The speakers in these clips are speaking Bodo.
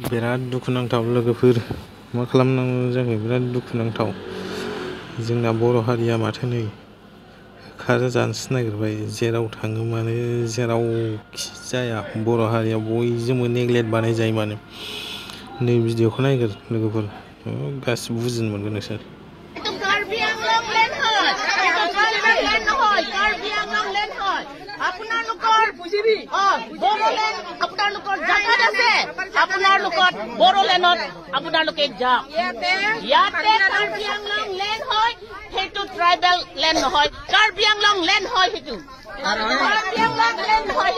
बिराद दुखुनांथाव लोगोफोर मा खालामनांगौ जाखो बिराद दुखुनांथाव जोंना बर' हारिया माथो नै होखारजानोसो नागिरबाय जेराव थाङो मानो जेरावखि जाया बर' हारिया बयजोंबो नेग्लेक्ट बानायजायो मानो नै भिडिअखौ नायगोर लोगोफोर गासिबो बुजिनो मोनगोन नोंसोर ট্রাইবেল ল্যান্ড নহয় কাৰ্বি আংলং ল্যান্ড হয় সেইটো কাৰ্বি আংলং ল্যান্ড হয়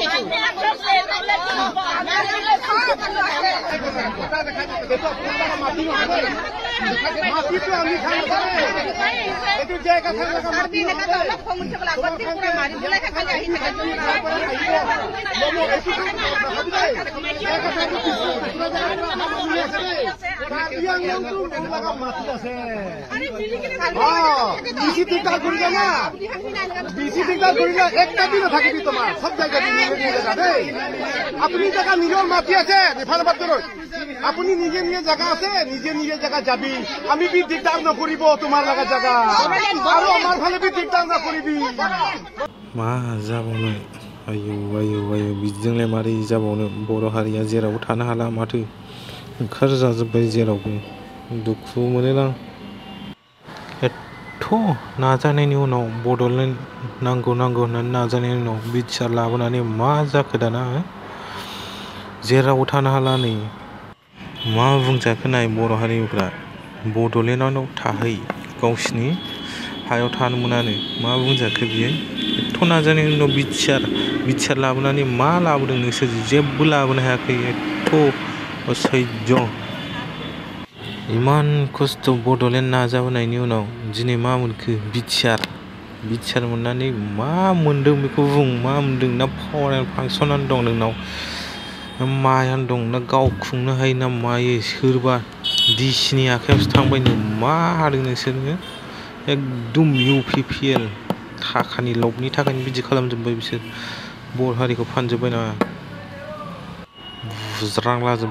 একটা দিনও থাকিবি তোমার সব জায়গায় আপনি জায়গা নিজের মাটি আছে আপনি নিজে নিজে জায়গা আছে নিজে নিজে জায়গা যাবি আমি বি দিগদার নকরিব তোমার লাগা জায়গা আর আমার ভালে বি দিগদার নকরিবি मा जाबावनो आयौ आयौ आयौ बिदिजोंलाय मारै जाबावनो बर' हारिया जेरावबो थानो हाला माथो ओंखारजाजोब्बाय जेरावबो दुखु मोनोलां एथ' नाजानायनि उनाव बड'लेण्ड नांगौ होननानै नाजानायनि उनाव बिटिआर लाबोनानै मा जाखो दाना जेरावबो थानो हाला नै मा बुंजाखो नाय बर' हारिफ्रा बड'लेण्डआव थाहै गावसिनि हायाव थानो मोनानो मा बुंजाखो बियो एथ' नाजानायनि उनाव बिटिआर लाबोनानै मा लाबोदों नोंसोर जेबो लाबोनो हायाखै एथ' असैज्य इमान खस्थ' बड'लेण्ड नाजाबोनायनि उनाव दिनै मा मोनखो बिटिआर मोननानै मा मोनदों बेखौ बुं मा मोनदों ना पावार एन्ड फांसनानो दं नोंनाव मायानो दं ना गाव खुंनो हायो ना मायो सोरबा डिसिनि आखायावसो थांबाय नो मा हादों नोंसोरो एकदम UPPL थाखानि लबनि थाखायनो बिदि खालामजोब्बाय बिसोर बर' हारिखौ फानजोब्बाय ना बुज्रांलाजोब्बाय